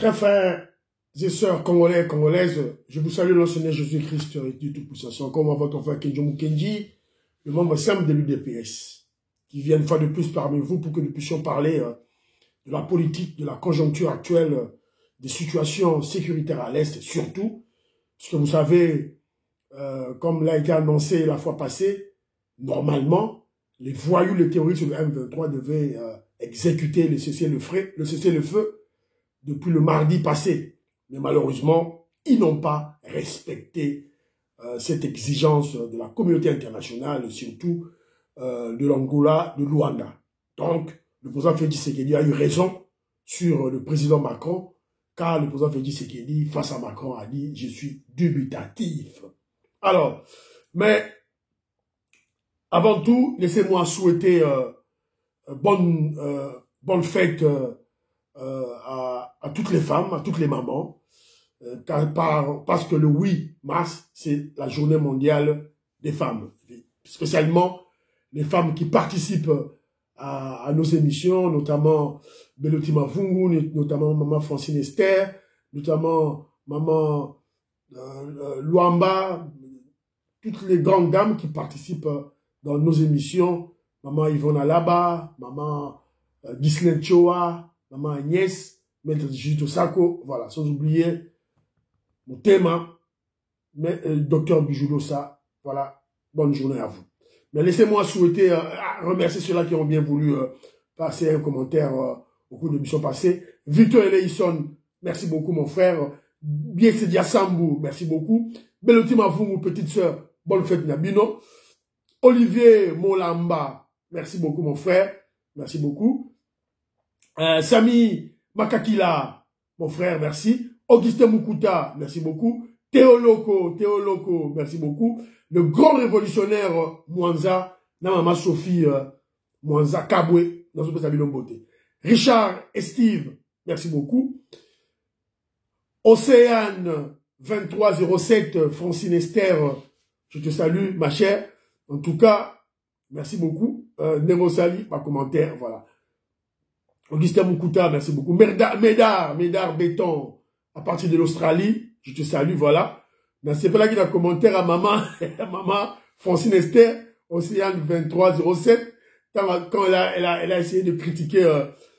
Très frères et sœurs congolais et congolaises, je vous salue dans le Seigneur Jésus-Christ et Dieu Tout-Puissant, comme votre frère Kenjomu Kenji, le membre simple de l'UDPS, qui vient une fois de plus parmi vous pour que nous puissions parler de la politique, de la conjoncture actuelle, des situations sécuritaires à l'Est, surtout, parce que vous savez, comme l'a été annoncé la fois passée, normalement, les voyous, les terroristes de M23 devaient exécuter le cessez-le-feu depuis le mardi passé. Mais malheureusement, ils n'ont pas respecté cette exigence de la communauté internationale et surtout de l'Angola, de Luanda. Donc, le président Félix Tshisekedi a eu raison sur le président Macron, car le président Félix Tshisekedi, face à Macron, a dit « Je suis dubitatif ». Alors, mais avant tout, laissez-moi souhaiter bonne fête à toutes les femmes, à toutes les mamans, parce que le 8 mars, c'est la journée mondiale des femmes, spécialement les femmes qui participent à nos émissions, notamment Beloti Mavungu, notamment Maman Francine Esther, notamment Maman Luamba, toutes les grandes dames qui participent dans nos émissions, Maman Yvonne Alaba, Maman Ghislaine Choa, Maman Agnès, Maître Judith Osako, voilà, sans oublier mon thème, Docteur Bijoulosa, voilà, bonne journée à vous. Mais laissez-moi souhaiter, remercier ceux-là qui ont bien voulu passer un commentaire au cours de l'émission passée. Victor Eleison, merci beaucoup mon frère. Biensedia Sambou, merci beaucoup. Beloti Mavungu, petite sœur, bonne fête Nabino. Olivier Molamba, merci beaucoup mon frère, merci beaucoup. Sami Makakila, mon frère, merci. Augustin Mukuta, merci beaucoup. Théo merci beaucoup. Le grand révolutionnaire Mwanza, Namama Sophie Mwanza Kabwe, dans ce beauté. Richard et Steve, merci beaucoup. Océane 2307, Francine Esther, je te salue, ma chère. En tout cas, merci beaucoup. Nemo Sali, ma commentaire, voilà. Augustin Mukuta, merci beaucoup. Médard Béton, à partir de l'Australie, je te salue, voilà. C'est pas là qu'il y a un commentaire à maman, maman Francine Esther, Océane 2307, quand elle a essayé de critiquer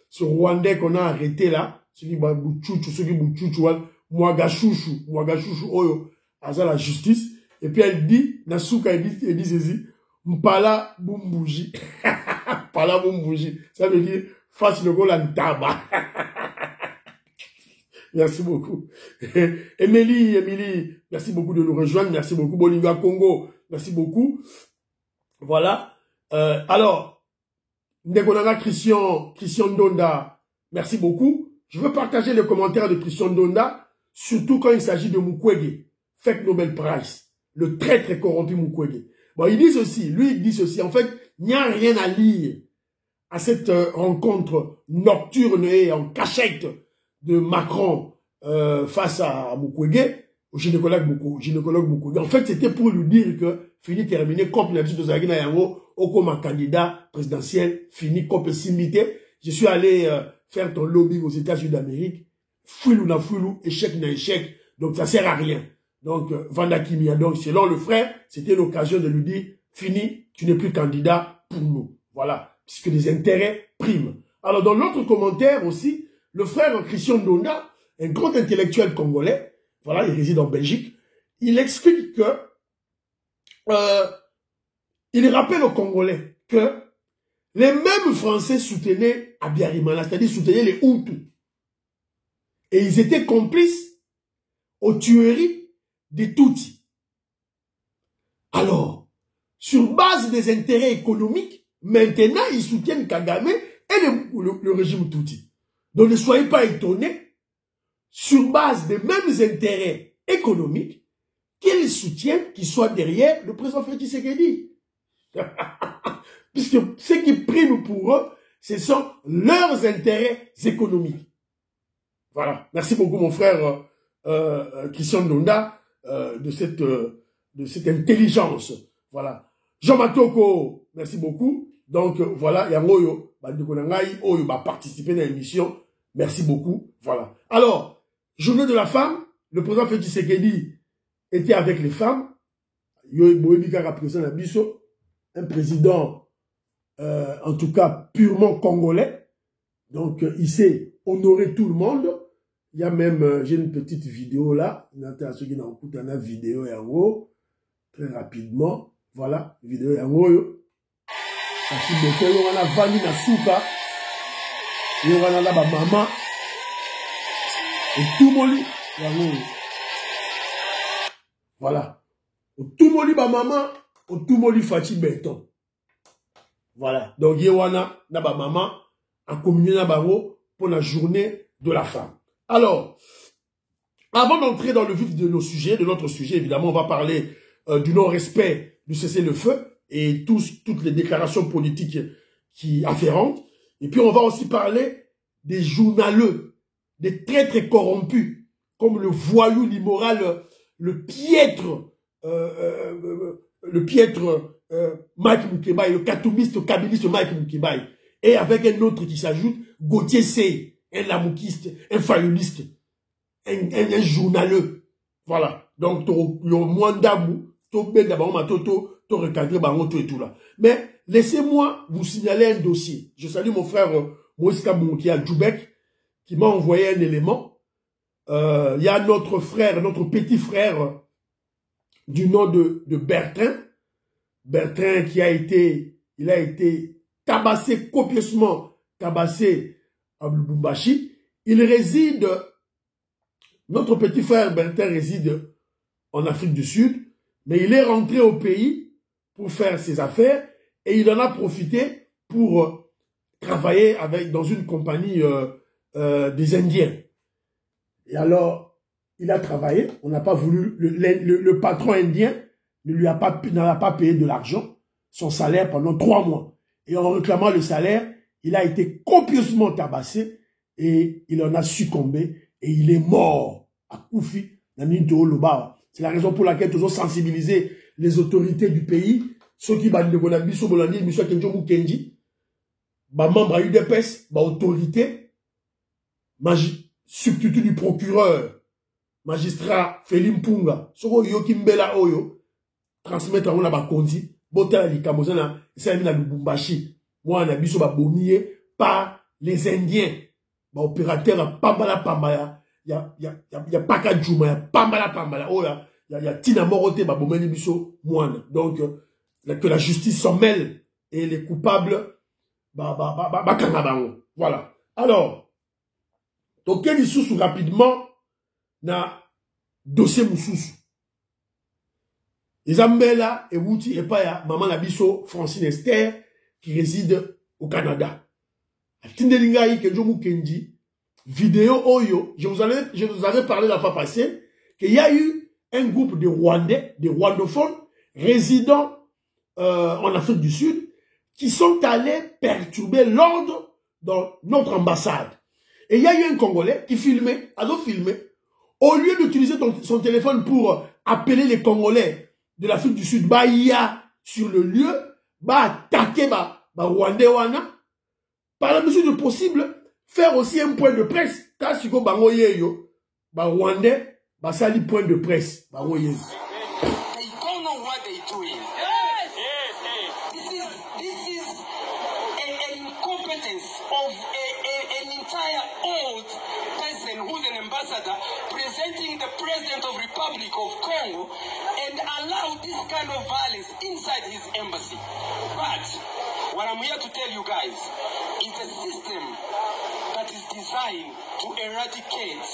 ce Rwandais qu'on a arrêté là, celui qui Mwagashushu, Oyo, Aza la justice, et puis elle dit, Nasuka, elle dit ceci, Mpala Bumbuji, Mpala Bumbuji, ça veut dire, face le gol en tabac. Merci beaucoup. Émilie, merci beaucoup de nous rejoindre. Merci beaucoup. Bolinga Congo, merci beaucoup. Voilà. Alors, Ndegonanga Christian Ndonda, merci beaucoup. Je veux partager les commentaires de Christian Ndonda, surtout quand il s'agit de Mukwege, fake Nobel Prize, le traître et corrompu Mukwege. Bon, il dit ceci, lui il dit ceci. En fait, il n'y a rien à lire à cette rencontre nocturne et en cachette de Macron face à Mukwege, au gynécologue Mukwege. En fait, c'était pour lui dire que fini terminé, comme l'habitude de Zagina Yango, comme candidat présidentiel, fini comme simité. Je suis allé faire ton lobby aux États-Unis d'Amérique. Fouilou na fouilou, échec na échec. Donc, ça sert à rien. Donc, Vanda Kimia. Donc, selon le frère, c'était l'occasion de lui dire, fini, tu n'es plus candidat pour nous. Voilà. Puisque les intérêts priment. Alors, dans l'autre commentaire aussi, le frère Christian Ndonda, un grand intellectuel congolais, voilà, il réside en Belgique, il explique que, il rappelle aux Congolais que les mêmes Français soutenaient Abiyarimana, c'est-à-dire soutenaient les Hutus. Et ils étaient complices aux tueries des Tutsis. Alors, sur base des intérêts économiques, maintenant, ils soutiennent Kagame et le régime Tutsi. Donc, ne soyez pas étonnés, sur base des mêmes intérêts économiques, qu'ils soutiennent qu'ils soient derrière le président Félix Tshisekedi. Puisque ce qui prime pour eux, ce sont leurs intérêts économiques. Voilà. Merci beaucoup, mon frère Christian Ndonda, de cette intelligence. Voilà. Jean Matoko, merci beaucoup. Donc, voilà, Yangoyo, Oyo va participer à l'émission. Merci beaucoup. Voilà. Alors, Journée de la femme, le président Félix Tshisekedi était avec les femmes. Un président, en tout cas, purement congolais. Donc, il sait honorer tout le monde. Il y a même, j'ai une petite vidéo là. Une vidéo en haut. Très rapidement. Voilà, vidéo en haut. Maman. Et tout le monde. Voilà. Tout le monde, maman. Tout le monde, Fatih Béton. Voilà. Donc, Yewana, naba maman, en communion nabango pour la journée de la femme. Alors, avant d'entrer dans le vif de nos sujets, de notre sujet, évidemment, on va parler du non-respect du cessez-le-feu et toutes les déclarations politiques qui afférentes. Et puis, on va aussi parler des journaleux, des traîtres corrompus, comme le voyou, l'immoral, le piètre Mike Moukebaï, le katoumiste, kabiliste Mike Moukebaï. Et avec un autre qui s'ajoute, Gauthier C, un lamoukiste, un fayouliste, un journaleux. Voilà. Donc, le Mwandamou, to recadrer bango et tout là. Mais, laissez-moi vous signaler un dossier. Je salue mon frère Moïse Kabou qui est à Djoubek, qui m'a envoyé un élément. Il y a notre frère, notre petit frère, du nom de Bertrand. Bertrand qui a été tabassé copieusement, tabassé à Lubumbashi. Notre petit frère Bertrand réside en Afrique du Sud, mais il est rentré au pays pour faire ses affaires et il en a profité pour travailler dans une compagnie des Indiens. Et alors, il a travaillé, on n'a pas voulu, le patron indien n'en a pas payé de l'argent, son salaire pendant 3 mois. Et en réclamant le salaire, il a été copieusement tabassé et il en a succombé et il est mort à Koufi, c'est la raison pour laquelle nous avons sensibilisé les autorités du pays, ceux qui ont membre à UDPS, autorité, substitut du procureur, magistrat Félim Punga, soko yoki mbela oyo, transmettre à la konzi, bota li kamozana, ça na Lubumbashi, moi na biso ba bomié par les Indiens, opérateur pambala, ya paka djuma, ya pambala, oya, ya tina morote ba bomeni biso moine. Donc que la justice s'en mêle et les coupables voilà. Alors, donc quel sous rapidement na dossier moussousou. Isabella et Wouti et Paya, maman Nabiso, Francine Esther, qui réside au Canada. A Tindelingaï, Kenjomu Kendi, vidéo Oyo, je vous avais parlé la fois passée, qu'il y a eu un groupe de Rwandais, des rwandophones, résidant en Afrique du Sud, qui sont allés perturber l'ordre dans notre ambassade. Et il y a eu un Congolais qui filmait, au lieu d'utiliser son téléphone pour appeler les Congolais de l'Afrique du Sud, il y a sur le lieu, attaquer Rwandais wana, par la mesure du possible, faire aussi un point de presse. Car si vous avez Rwandais, sali point de presse. Presenting the President of Republic of Congo and allow this kind of violence inside his embassy. But what I'm here to tell you guys is a system that is designed to eradicate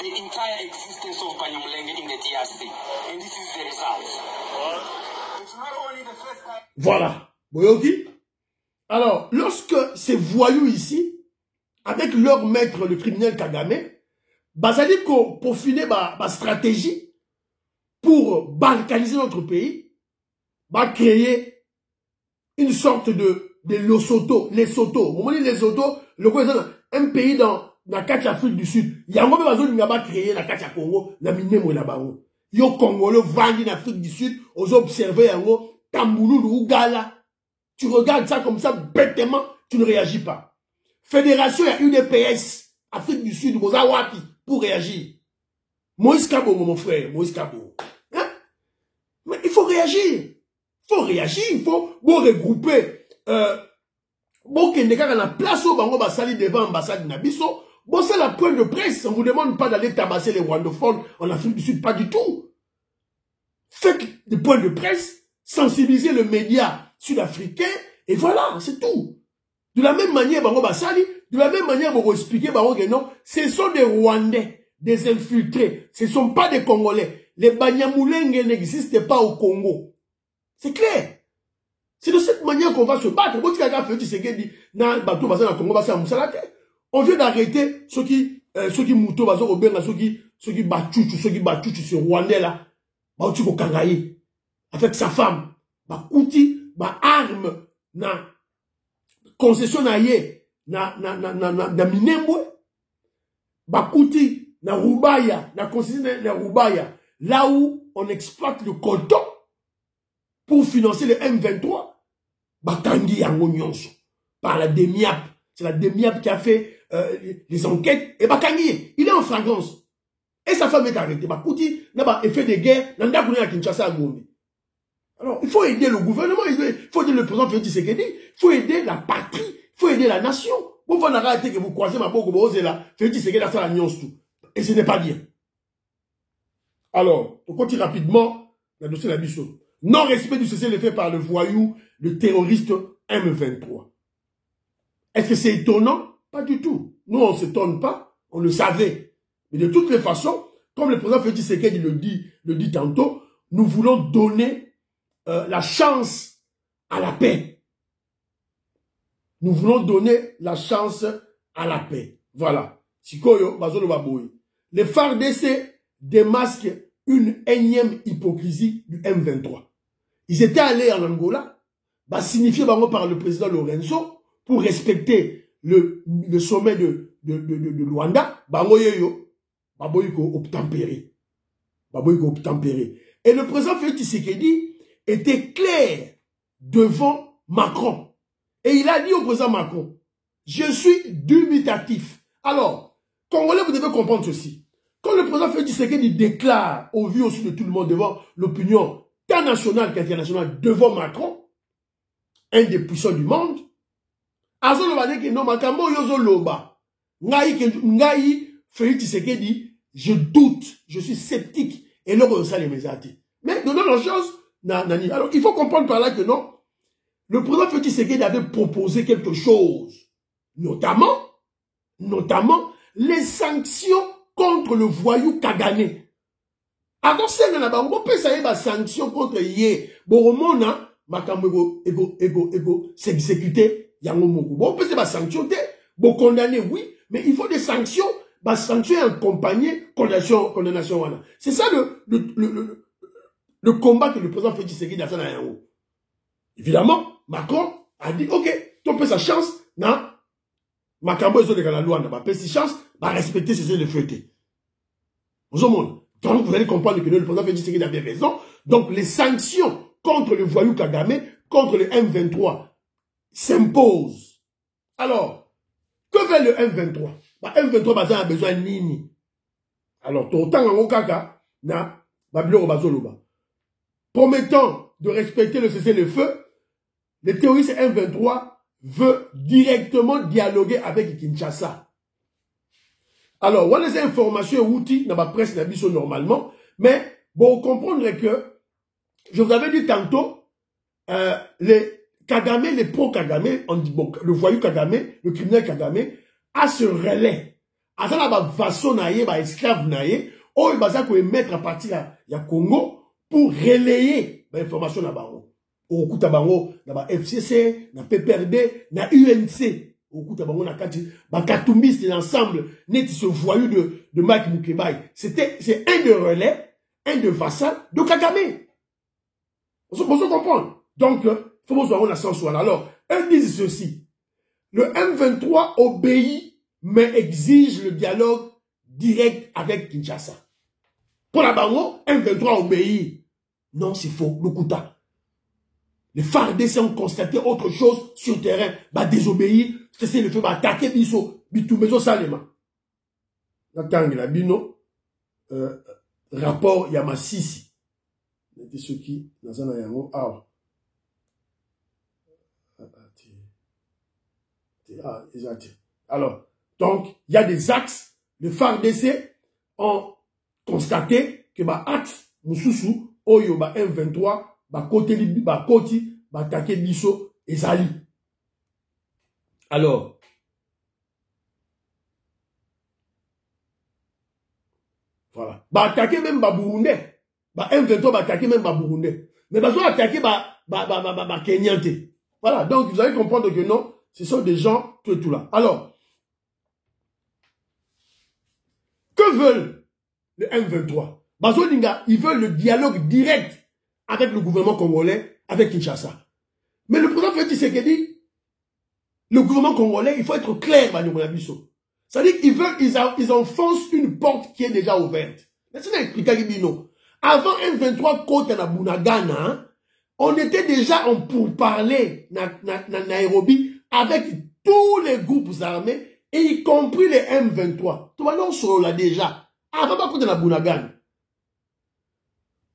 the entire existence of Banyamulenge in the DRC. And this is the result. It's not only the first time. Voilà. Boyoki. Alors, lorsque ces voyous ici, avec leur maître, le criminel Kagame, Bazali ko peaufiner ma stratégie pour balkaniser notre pays, va créer une sorte de Lesotho. Vous voyez Lesotho, un pays dans la Afrique du Sud. Il y a un moment où va créer la Congo, la minemo la baro. Yo Congolais vendent en Afrique du Sud, aux observer en haut, Tamboulou ou Gala. Tu regardes ça comme ça bêtement, tu ne réagis pas. Fédération, il y a UDPS, Afrique du Sud, Mozawati. pour réagir. Moïse Kabo, mon frère, Moïse Kabo. Hein? Mais il faut réagir. Il faut réagir, il faut regrouper. Bon, qu'il n'y a la place où on va salir devant l'ambassade de Nabiso. Bon, c'est la point de presse. On ne vous demande pas d'aller tabasser les rwandophones en Afrique du Sud, pas du tout. Faites des points de presse, sensibiliser le média sud-africain, et voilà, c'est tout. De la même manière, de la même manière, on va expliquer que non, ce sont des Rwandais, des infiltrés, ce ne sont pas des Congolais. Les Banyamulenge n'existent pas au Congo. C'est clair. C'est de cette manière qu'on va se battre. On vient d'arrêter ceux qui mouto, ceux qui battent sur Rwandais là. Avec sa femme, outil, arme, na concession na Minembwe, kouti, na Rubaya, na concession na Rubaya, là où on exploite le coton pour financer le M23, Tangi yango nyonso, par la DEMIAP. C'est la DEMIAP qui a fait les enquêtes, et Bakangi, il est en flagrance. Et sa femme est arrêtée. Kouti, n'a effet de guerre, n'a pas Kinshasa à Gombe. Alors, il faut aider le gouvernement, il faut aider le président Félix Tshisekedi, il faut aider la patrie, il faut aider la nation. Vous pouvez arrêter que vous croisez ma boque, vous là, Félix Tshisekedi a ça la nuance tout. Et ce n'est pas bien. Alors, on continue rapidement, la dossier de la mission. Non-respect du cessez-le-feu par le voyou, le terroriste M23. Est-ce que c'est étonnant? Pas du tout. Nous, on ne s'étonne pas, on le savait. Mais de toutes les façons, comme le président Félix Tshisekedi le dit tantôt, nous voulons donner la chance à la paix. Nous voulons donner la chance à la paix. Voilà. Sikoyo, Bazolo Baboui. Les FARDC démasquent une énième hypocrisie du M23. Ils étaient allés en Angola, signifié par le président Lorenzo, pour respecter le sommet de Luanda, Baboyiko obtempéré. Et le président Félix Tshisekedi était clair devant Macron. Et il a dit au président Macron, je suis dubitatif. Alors, Congolais, vous devez comprendre ceci. Quand le président Félix Tshisekedi déclare, au vu aussi de tout le monde, devant l'opinion tant nationale qu'internationale, devant Macron, un des puissants du monde, Azolo va dire que non, Makambo Yozo Loba, Ngaï, Félix Tshisekedi, je doute, je suis sceptique, et là, on ça les mésati. Mais donnons la chose, alors il faut comprendre par là que non, le président Félix Tshisekedi avait proposé quelque chose, notamment les sanctions contre le voyou Kagame. Alors, c'est on peut savoir des sanctions contre Yé, Boromona, Makambo ego s'exécuter, Yango Moko. Bon, on peut savoir des sanctions, bon, condamner, oui, mais il faut des sanctions, sanctions accompagnées, condamnation. C'est ça le combat que le président Félix Tshisekedi a fait dans Yango. Évidemment, Macron a dit, ok, tu peux sa chance, non? Makambo est de la loi, n'a pas si chance, respecter ces le feuilleté. Donc, vous allez comprendre que le président Félix Tshisekedi avait raison. Donc, les sanctions contre le voyou Kagame, contre le M23, s'imposent. Alors, que fait le M23? M23 a besoin de nini. Alors, autant en Kaka, na, promettant de respecter le cessez-le-feu, le terroriste M23 veut directement dialoguer avec Kinshasa. Alors, on a les informations outils dans la presse normalement, mais bon, comprendre que, je vous avais dit tantôt, les Kagame, les pro-Kagame, le voyou Kagame, le criminel Kagame, a ce relais. À ça, la façon naïe, esclave naïe, ou il va mettre à partir de Congo pour relayer l'information là-bas. Au coup tabango, na FCC, na PPRD, na UNC. Au coup tabango, na kati, Katumbiste l'ensemble, net ce voyou de Mike Mukebai. C'est un de relais, un de vassal de Kagame. Vous comprenez? Donc, il faut voir la sensuelle. Alors, eux disent ceci. Le M23 obéit, mais exige le dialogue direct avec Kinshasa. Pour la bango, M23 obéit. Non, c'est faux. Le Kouta. Les FARDC ont constaté autre chose sur le terrain. Désobéir, cesser le feu, attaquer Bisso, Bitumbezo Salema. Nakangela bino rapport ya Masisi. Neti ceux qui nazana yango awa. Alors, donc, il y a des axes. Les FARDC ont constaté que ba axe mususu oyo ba M23 ba côté ba koti ba attaquer biso ezali. Alors, voilà. Ba attaquer même ba Burundais. Ba M23 ba attaquer même ba Burundais. Mais ba so attaquer ba Kenyante. Voilà. Donc, vous allez comprendre que non, ce sont des gens tout là. Alors, que veulent les M23? Bazolinga, ils veulent le dialogue direct avec le gouvernement congolais, avec Kinshasa. Mais le président Félix Tshisekedi, le gouvernement congolais, il faut être clair, c'est-à-dire qu'ils enfoncent une porte qui est déjà ouverte. Avant M23 côté na Bunagana, on était déjà en pourparlers na Nairobi avec tous les groupes armés, et y compris les M23. Tout le monde solo là déjà. Avant côté na Bunagana.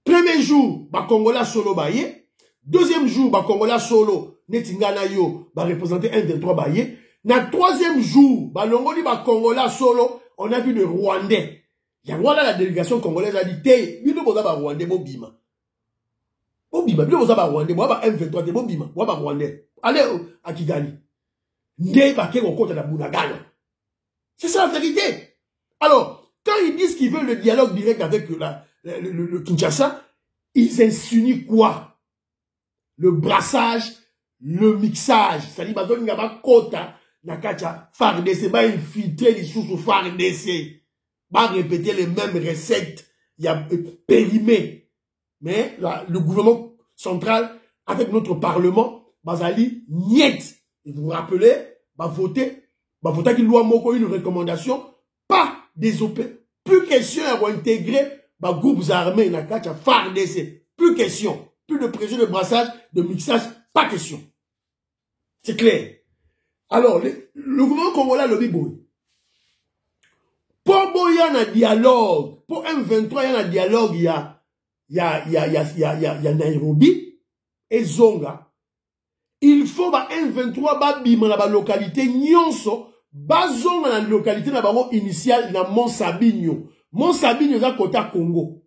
Premier jour, ba Congolais solo baye. Deuxième jour, ba Congolais solo netingana yo ba représenter M23 baye. Na troisième jour, ba longoli ba Congolais solo, on a vu le Rwandais. Ya voilà la délégation congolaise a dit té, bino boza ba Rwandais bo bima. Bo bima, bino boza ba Rwandais, bo ba M23 te bo bima, bo ba Rwandais. Allez à Kigali. Ndé ba ke kokota na Bunagana. C'est ça la vérité. Alors, quand ils disent qu'ils veulent le dialogue direct avec le Kinshasa, ils insinuent quoi? Le brassage, le mixage. C'est-à-dire, il y a un quota, FARDC, va infiltrer les sous FARDC, va répéter les mêmes recettes, il y a périmé. Mais le gouvernement central, avec notre parlement, Bazali, niet. Et vous vous rappelez, va voter qu'il doit moquer une recommandation, pas des opérations. Plus question à intégrer les groupes armés dans la FARDC. Plus question. Plus de pression de brassage, de mixage, pas question. C'est clair. Alors, le gouvernement congolais le biboui. Pour Boya un dialogue, pour M23, il y a un dialogue, il y a Nairobi et Zonga. Il faut ba M23 ba bima na ba localité nyonso. Bazonga na localité na bango initiale na Mont Sabinho. Mont Sabinho za kota Congo.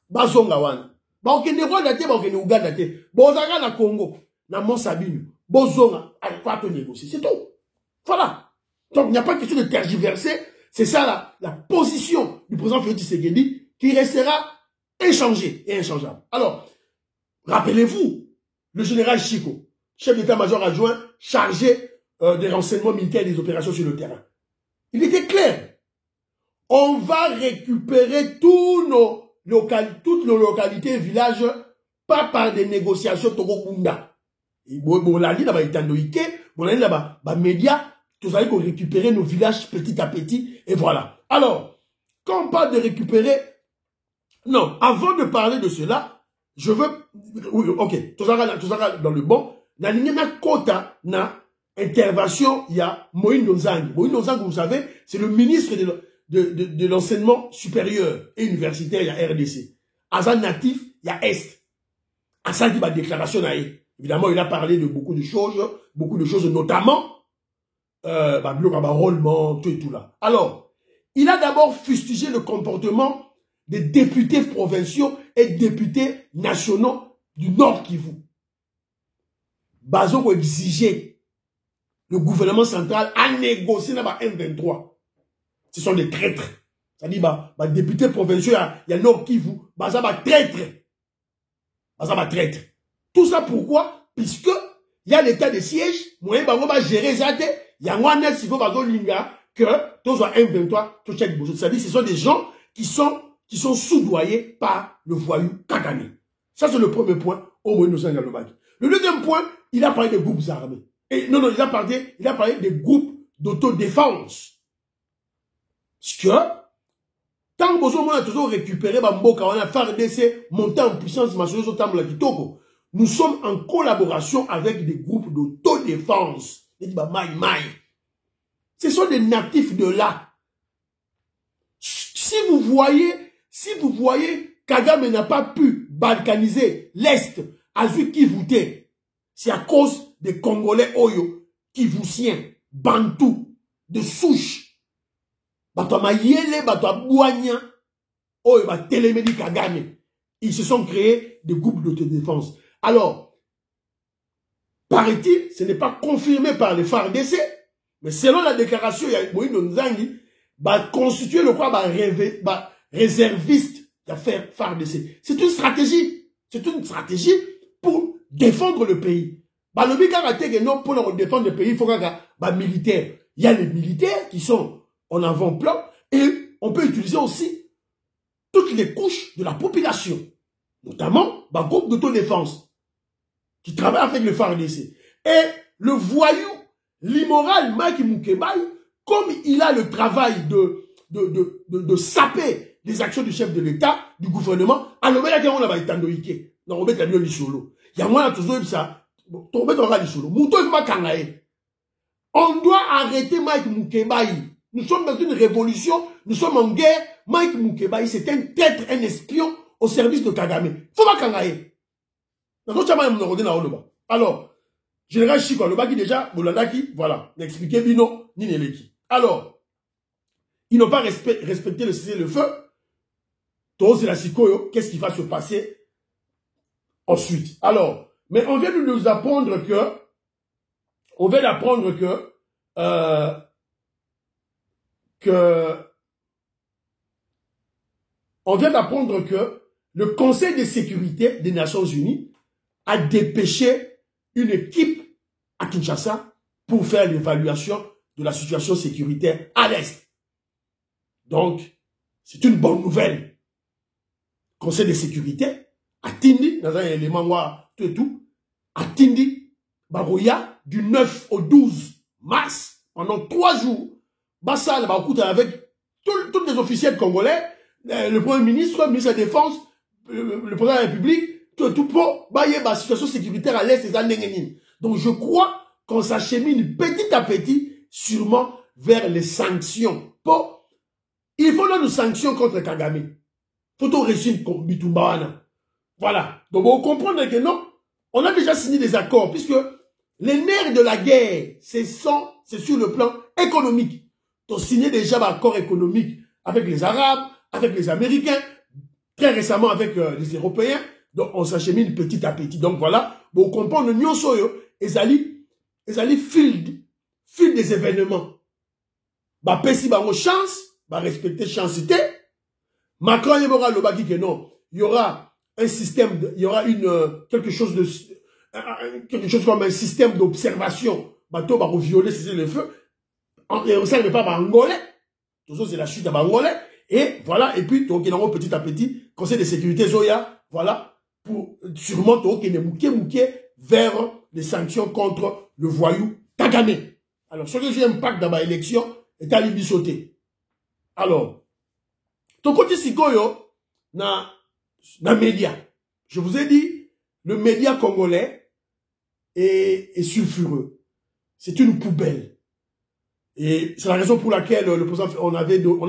Bazonga wana. Ba okende Rwanda te, ba okende Uganda te. Bozanga na Congo, na Mont Sabinho. Bozonga, allez pas te négocier, c'est tout. Voilà. Donc il n'y a pas question de tergiverser. C'est ça la position du président Félix Tshisekedi qui restera inchangée et inchangeable. Alors, rappelez-vous, le général Chico, chef d'état-major adjoint chargé des renseignements militaires et des opérations sur le terrain. Il était clair. On va récupérer toutes nos localités et villages, pas par des négociations Togokunda. Bon, la ligne là-bas, bon, la ligne là-bas, médias, tout ça, qu'on récupérer nos villages petit à petit, et voilà. Alors, quand on parle de récupérer, non, avant de parler de cela, je veux, oui, ok, tout ça dans le bon, la ligne na quota, na intervention, il y a Moïse Nozang. Moïse Nozang, vous savez, c'est le ministre de l'enseignement supérieur et universitaire, il y a RDC. Azan natif, il y a Est. Azan qui va déclaration à évidemment, il a parlé de beaucoup de choses, notamment, Rollement, tout et tout là. Alors, il a d'abord fustigé le comportement des députés provinciaux et députés nationaux du Nord Kivu. Bazo exigeait le gouvernement central à négocier dans M23. Ce sont des traîtres. C'est-à-dire, députés provinciaux, il y a Nord Kivu, baza traître. Baza traître. Tout ça pourquoi? Puisque il y a l'état de siège, moyen va gérer ça, il y a un net, il faut linga que tous soit M23, tout check. C'est-à-dire, ce sont des gens qui sont soudoyés par le voyou Kagame. Ça, c'est le premier point, au moins nous avons le deuxième point, il a parlé des groupes armés. Et non, il a parlé des groupes d'autodéfense. Parce que, tant que on a toujours récupéré, on a FARDC, monté en puissance, nous sommes en collaboration avec des groupes d'autodéfense. Ce sont des natifs de là. si vous voyez, Kagame n'a pas pu balkaniser l'Est, Azui Kivuté, c'est à cause des Congolais Oyo, Kivusiens, Bantou, de souche. Batouama Yele, Batouama Bouagnan, Oyo, Télémédi Kagame. Ils se sont créés des groupes d'autodéfense. Alors, paraît-il, ce n'est pas confirmé par les FARDC, mais selon la déclaration, il y a Moïse Nzangi, constituer le quoi, réserviste d'affaires FARDC. C'est une stratégie. C'est une stratégie pour défendre le pays. Le but non pour défendre le pays, il faut qu'il y ait militaires. Il y a les militaires qui sont en avant-plan et on peut utiliser aussi toutes les couches de la population, notamment le groupe d'autodéfense qui travaille avec le FARDC. Et le voyou, l'immoral Mike Moukebaï, comme il a le travail de saper les actions du chef de l'État, du gouvernement, alors il y a un tandoïke. Non, on met un solo. Il y a un toujours ça. On met un solo. On doit arrêter Mike Moukebaï. Nous sommes dans une révolution, nous sommes en guerre. Mike Moukebaï, c'est un traître, un espion au service de Kagame. Faut pas kangaye. Alors, général Chiko, le baki déjà, Bolandaki, voilà, n'expliquez Bino, ni Neleki. Alors, ils n'ont pas respecté le cessez-le-feu. Tous la Sikoyo, qu'est-ce qui va se passer ensuite? Alors, mais on vient de nous apprendre que, on vient d'apprendre que le Conseil de sécurité des Nations Unies a dépêché une équipe à Kinshasa pour faire l'évaluation de la situation sécuritaire à l'Est. Donc, c'est une bonne nouvelle. Conseil de sécurité, à Tindi, dans un élément tout et tout, à Tindi, Baroya, du 9 au 12 mars, pendant 3 jours, Bassal, avec tous les officiels congolais, le Premier ministre, le ministre de la Défense, le président de la République, tout pour la situation sécuritaire à l'Est des années. Donc je crois qu'on s'achemine petit à petit, sûrement, vers les sanctions. Il faut nos sanctions contre Kagame. Il faut réussir contre Bitumbawana. Voilà. Donc vous comprenez que non, on a déjà signé des accords, puisque les nerfs de la guerre, c'est sur le plan économique. On a signé déjà un accord économique avec les Arabes, avec les Américains, très récemment avec les Européens. Donc on s'achemine petit à petit. Donc voilà, vous comprenez, nous sommes fil des événements. Pessi bango chance, respecter chancité. Macron y aura le baki que non, il y aura un système, il y aura quelque chose comme un système d'observation. Bateau va violer c'est le feu. Et ça ne pas Bangolais. Toujours c'est la chute à Bangolais. Et voilà, et puis donc il y aura petit à petit Conseil de sécurité Zoya, voilà, pour sûrement donc il mouké vers les sanctions contre le voyou Kagame. Alors, ce que j'ai impact dans ma élection est à l'ibisauté. Alors, ton côté Sikoyo, na média. Je vous ai dit, le média congolais est sulfureux. C'est une poubelle. Et c'est la raison pour laquelle le président, on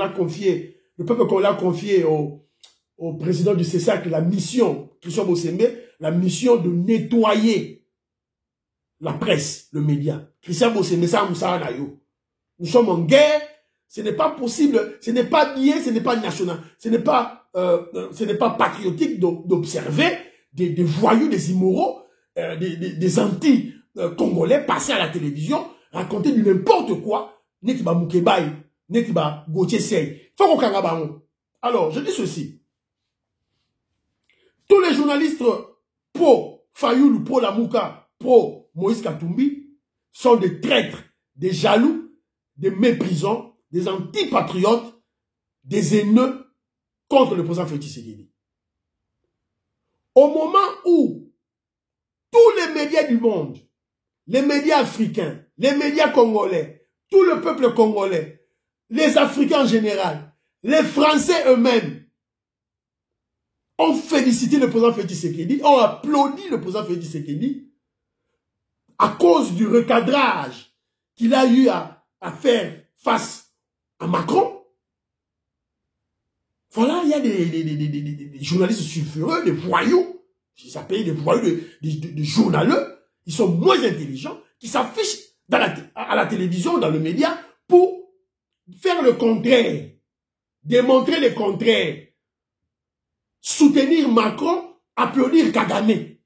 a confié, le peuple congolais a confié au président du CESAC la mission, Christian Bossembe, la mission de nettoyer la presse, le média. Christian Bossembe, ça, nous sommes en guerre. Ce n'est pas possible, ce n'est pas bien, ce n'est pas national, ce n'est pas patriotique d'observer des voyous, des immoraux, des anti-congolais passer à la télévision, raconter du n'importe quoi, Netiba Moukebaï, Netiba Gauthier Sey. Alors, je dis ceci. Tous les journalistes pro Fayoulou, pro Lamouka, pro Moïse Katumbi sont des traîtres, des jaloux, des méprisants, des antipatriotes, des haineux contre le président Félix Tshisekedi. Au moment où tous les médias du monde, les médias africains, les médias congolais, tout le peuple congolais, les Africains en général, les Français eux-mêmes, ont félicité le président Félix Tshisekedi, ont applaudi le président Félix Tshisekedi à cause du recadrage qu'il a eu à faire face à Macron. Voilà, il y a des journalistes sulfureux, des voyous, ils s'appellent des voyous, des journaleux, ils sont moins intelligents, qui s'affichent à la télévision, dans le média, pour faire le contraire, démontrer le contraire, soutenir Macron, applaudir Kagame.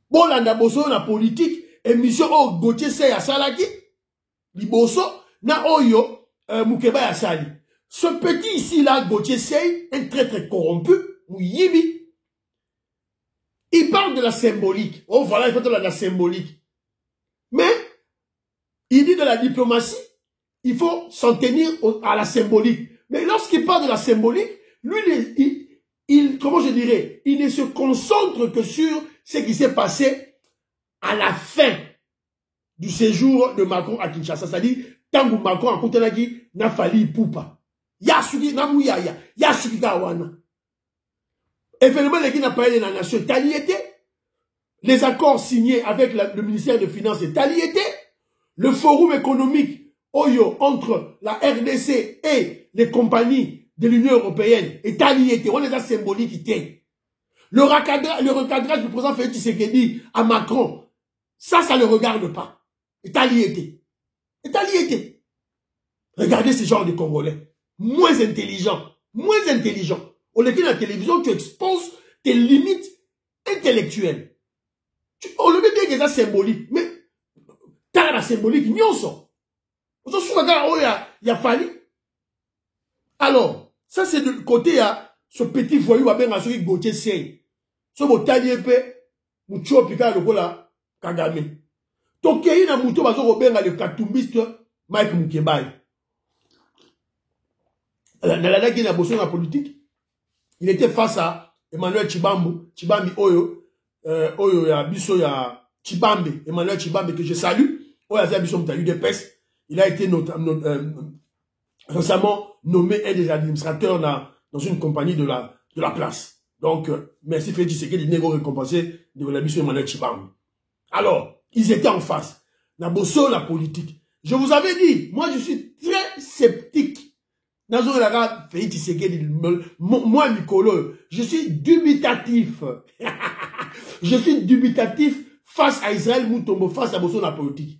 Bon, là, boso na politique, émission au Gauthier Sey à Salaki, liboso, na oyo, Moukeba ya Sali. Ce petit ici, là, Gauthier Sey, un très corrompu, Yibi, il parle de la symbolique. Oh, voilà, il faut de la symbolique. Mais, il dit de la diplomatie, il faut s'en tenir à la symbolique. Mais lorsqu'il parle de la symbolique, lui, comment je dirais, il ne se concentre que sur ce qui s'est passé à la fin du séjour de Macron à Kinshasa. C'est-à-dire, tant que Macron a continué, n'a fallu poupa. Yasuki, namuyaya, yasuki kawana. Événement, les qui n'a pas été dans la nation, taliété. Les accords signés avec le ministère des Finances et taliété. Le forum économique, Oyo, entre la RDC et les compagnies de l'Union européenne est taliété. On est à symbolique. Le recadrage du président Félix Tshisekedi à Macron, ça ne le regarde pas. Est taliété. Est taliété. Regardez ce genre de Congolais. Moins intelligents. Moins intelligents. On est dans la télévision, tu exposes tes limites intellectuelles. On le met bien que c'est symbolique. Mais, t'as la symbolique, n'y en sont. Il y a fallu. Alors, ça c'est de côté à ce petit voyou à ben celui Gauthier Sey. Ce mot taliépé, moucho pika le kola Kagame. Tokei na mouto bazo robenga le katumbiste Mike Mukebai. Dans la guerre de la politique, il était face à Emmanuel Chibambi Oyo, Oyo ya biso ya Chibambe, Emmanuel Chibambe que je salue. Oyo ya biso mtalu de peste. Il a été récemment nommé un des administrateurs dans une compagnie de la place. Donc, merci Félix Tshisekedi, négo récompensé de la mission Emmanuel Chibambi. Alors, ils étaient en face. Naboso, la politique. Je vous avais dit, moi je suis très sceptique. Félix Tshisekedi, moi Nicolo, je suis dubitatif. Je suis dubitatif face à Israël Moutombo, face à Bosso, la politique.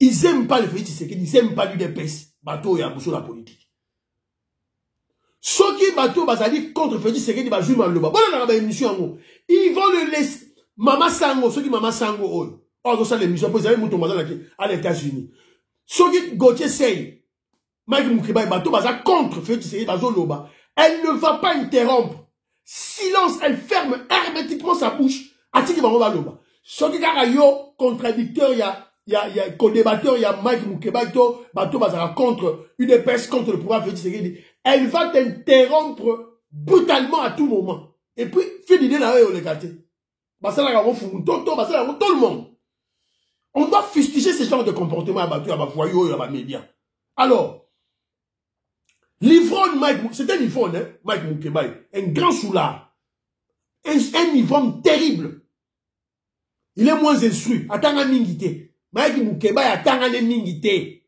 Ils n'aiment pas le Félix Tshisekedi, ils n'aiment pas l'UDPS. Bateau et Abousso la politique. Ceux qui bateau basali contre Félix Tshisekedi, ils vont le laisser. Mama Sango, ceux qui Mama Sango, oh, ça l'émission, vous avez mouton à l'États-Unis. Ceux qui Gauthier Sey, Mike Mukiba, bateau basali contre Félix Tshisekedi, elle ne va pas interrompre. Silence, elle ferme hermétiquement sa bouche. Atiki Bangoba Loba. Ceux qui ont contradicteur, il y a co-débatteur, il y a Mike Mukeba, bateau bazara contre UDPS, contre le pouvoir Félix Tshisekedi. Elle va t'interrompre brutalement à tout moment. Et puis, fait l'idée là, on les gâté. Tout le monde. On doit fustiger ce genre de comportement à bateau, à voyou, à média. Alors, l'ivrogne Mike, c'est un ivrogne, hein, Mike Mukeba, un grand soulard. Un ivrogne terrible. Il est moins instruit. Attends à mingité. Mike Mukeba attend les mingité.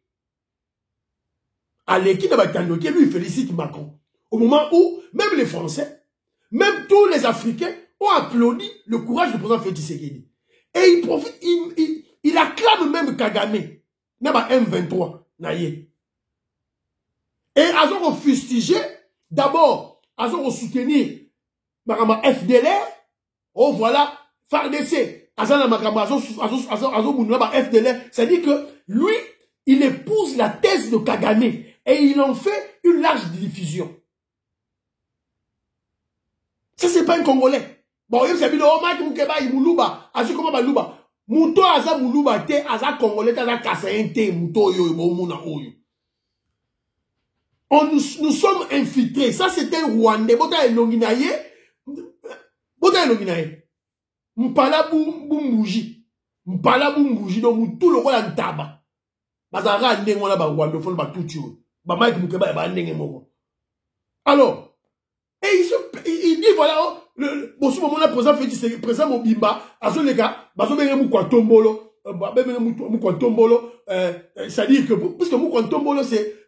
À l'équipe de Batandoké, lui, félicite Macron. Au moment où, même les Français, même tous les Africains ont applaudi le courage du président Félix Tshisekedi. Et il profite, il acclame même Kagame. N'a M23, naïe. Et ils ont fustigé, d'abord, ils ont soutenu FDLR. Oh voilà, FARDC. C'est-à-dire que lui, il épouse la thèse de Kagame et il en fait une large diffusion. Ça, c'est pas un Congolais. Bon, il s'est dit, oh, Mike Mukeba, il moulouba. Azu comment balouba. Mouto aza moulouba te, aza Congolais, aza kassayen te, mouto yo, mouna oyo. Nous sommes infiltrés. Ça, c'est un Rwandais. Bota elonginaye. Bota elonginaye. Mpala bumbuji. Mpala bumbuji. Donc, tout le roi en taba. Bazara nengo la ba Rwandophone ba tout yo. Ba Mike Mukeba ba nenge moko. Alors, et il dit voilà, bon, ce moment-là, président Félix, président Mobimba, à ce les gars, bazo benge mou kwa tombolo, Moukwantombolo, c'est-à-dire que, puisque Moukwantombolo, c'est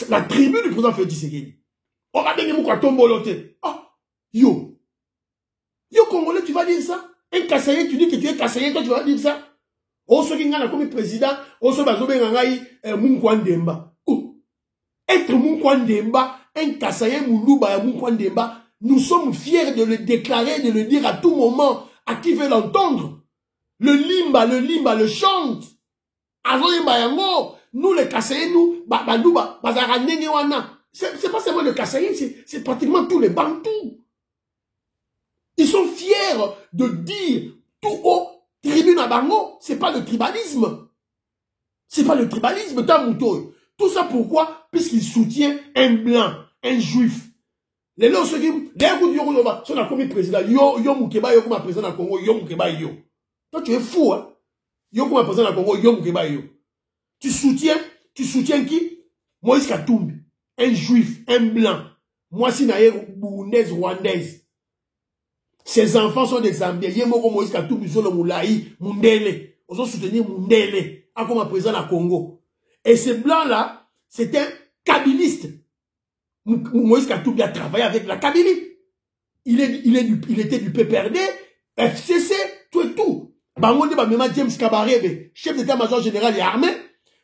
la tribu du président Félix Tshisekedi. On va bien Moukwantombolo, ah, yo, Congolais, tu vas dire ça? Un Kassaïen, tu dis que tu es Kassaïen, toi, tu vas dire ça? Oh, ce qui est comme président, oh, ce qui est Moukwantemba. Être Moukwantemba, un Kassaïen Moulouba, Moukwantemba, nous sommes fiers de le déclarer, de le dire à tout moment, à qui veut l'entendre. Le limba, le chante. Nous, les Kassaïens, nous, c'est pas seulement le Kassaïen, c'est pratiquement tous les Bantous. Ils sont fiers de dire tout haut, tribune à Bango, c'est pas le tribalisme. C'est pas le tribalisme, tout ça pourquoi? Puisqu'il soutient un blanc, un juif. Les gens ceux qui sont comme président, yo Moukeba, yo comme président du Congo, yo Moukeba, yo. Toi tu es fou, hein? Yo comme président du Congo, yo Moukeba, yo. Tu soutiens qui? Moïse Katumbi, un juif, un blanc. Moi si naïe burundaise, rwandaise. Ses enfants sont des Zambiens. Yemoko Moïse Katumbi, Zolo Moulaï, Mundele. Ils ont soutenu Mundele, comme président du Congo. Et ce blanc-là, c'est un kabiliste. Moïse Katumbi a travaillé avec la Kabylie. Il était du PPRD, FCC, tout et tout. Bangonde Bamema James Kabarebe, chef d'état-major général et armé.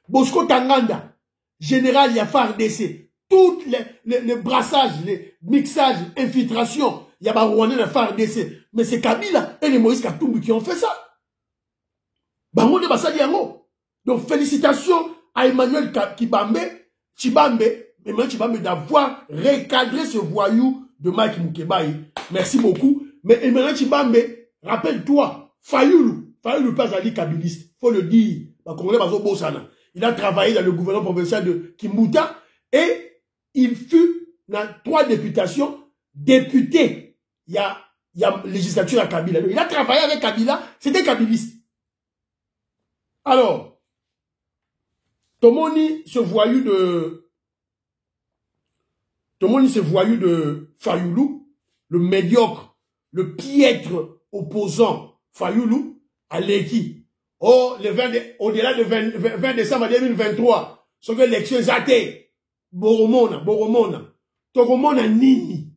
Bosco Tanganda, général et FARDC. Tous les brassages, les mixages, infiltrations, il y a Rwandais dans FARDC. Mais c'est Kabila et les Moïse Katumbi qui ont fait ça. Bangonde Bassadi Yango. Donc félicitations à Emmanuel Chibambe, d'avoir recadré ce voyou de Mike Moukebaï. Merci beaucoup. Mais Emmanuel Chibambe, rappelle-toi, Fayoulou pas Ali kabiliste, faut le dire. Il a travaillé dans le gouvernement provincial de Kimbuta et il fut dans 3 députations député. Il y a législature à Kabila. Il a travaillé avec Kabila, c'était kabiliste. Alors, Tomoni, ce voyou de Fayoulou, le médiocre, le piètre opposant Fayoulou, à l'Eki. Oh, au-delà de 20 décembre 2023, ce que l'élection est athée. Boromona. Toromona Nini.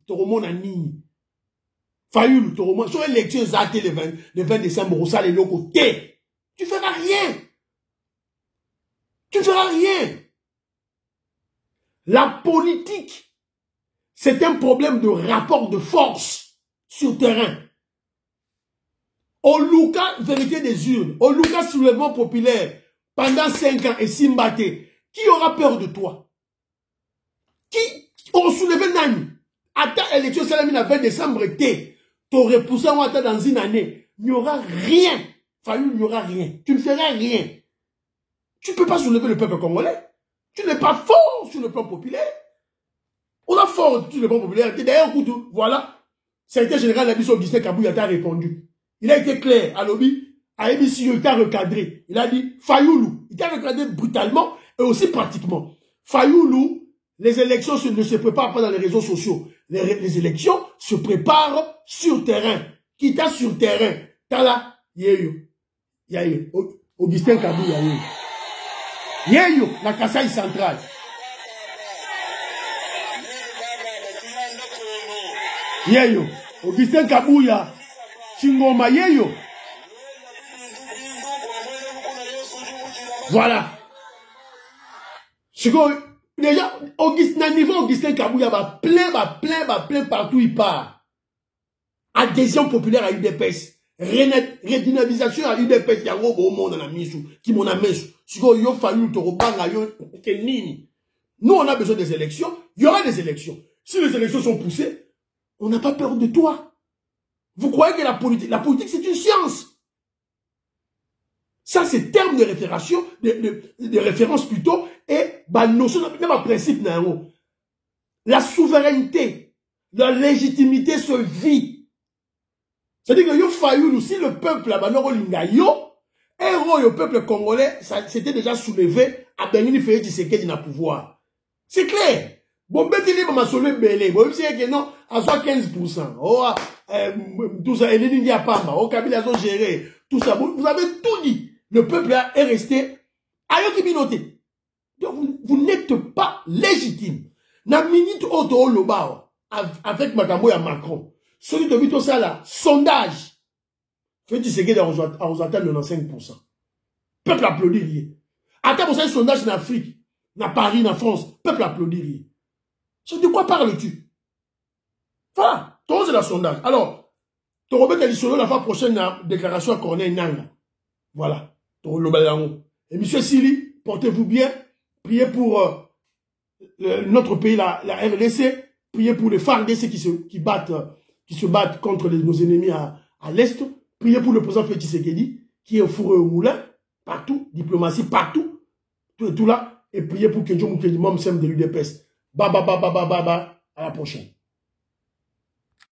Fayoulou, Toromona. Sur l'élection est athée le 20 décembre, au salé locaux. Tu feras rien. Tu feras rien. La politique, c'est un problème de rapport de force sur terrain. Au Luka, vérité des urnes, au Luka soulèvement populaire, pendant 5 ans et Simbaté, qui aura peur de toi? Qui aura soulevé Nani? À ta élection, c'est la 20 décembre, t'aurais poussé en attendant dans une année. Il n'y aura rien. Fayoulou, il n'y aura rien. Tu ne feras rien. Tu ne peux pas soulever le peuple congolais. Tu n'es pas fort sur le plan populaire. On a fort sur le plan populaire. D'ailleurs, voilà. Secrétaire général Abisso Augustin Kabouya t'a répondu. Il a été clair à lobby. À ABC, il t'a recadré. Il a dit Fayoulou. Il t'a recadré brutalement et aussi pratiquement. Fayoulou, les élections ne se préparent pas dans les réseaux sociaux. Les élections se préparent sur terrain. Qui t'a sur terrain? T'as là, Yayo. Augustin Kabouya, Yayo, la Kasaï centrale. Yayo, Augustin Kabouya, Chingoma Yayo. Voilà. Déjà, Augustin Kabouya va plein partout il part. Adhésion populaire à UDPS. Redynamisation à UDPS. Il y a un gros monde dans la mise qui m'en a mis. Nous, on a besoin des élections. Il y aura des élections. Si les élections sont poussées, on n'a pas peur de toi. Vous croyez que la politique c'est une science. Ça, c'est terme de référation, de référence plutôt, et notion, même un principe, la souveraineté, la légitimité se vit. C'est-à-dire que yo Fayoulou, si le peuple là-bas, héros au peuple congolais, ça s'était déjà soulevé à Benini Félix Tshisekedi dans le pouvoir. C'est clair. Bon, Betili m'a sauvé belé. Bon, c'est que non, à 15%. Oh, tout ça, Eleni Diapamba, oh, Kabila a géré. Tout ça, vous avez tout dit. le peuple est resté ayo kiminoté. Donc vous n'êtes pas légitime. Na minute auto lobao avec makambo ya Macron. Celui de Bito ça là, sondage. Félix Tshisekedi a atteint 95%. Peuple applaudit lié. Attends, vous avez un sondage en Afrique, dans Paris, en France, peuple applaudit lié. De quoi parles-tu? Voilà, tout c'est le sondage. Alors, tu remets la fois prochaine la déclaration à Corneille Nanga. Voilà, et monsieur Sili, portez-vous bien, priez pour notre pays, la RDC, priez pour les FARDC qui se battent contre nos ennemis à l'Est, priez pour le président Félix Tshisekedi, qui est au four et au moulin, partout, diplomatie partout, tout là, et priez pour que Dieu nous Mom Sem de l'UDPS. À la prochaine.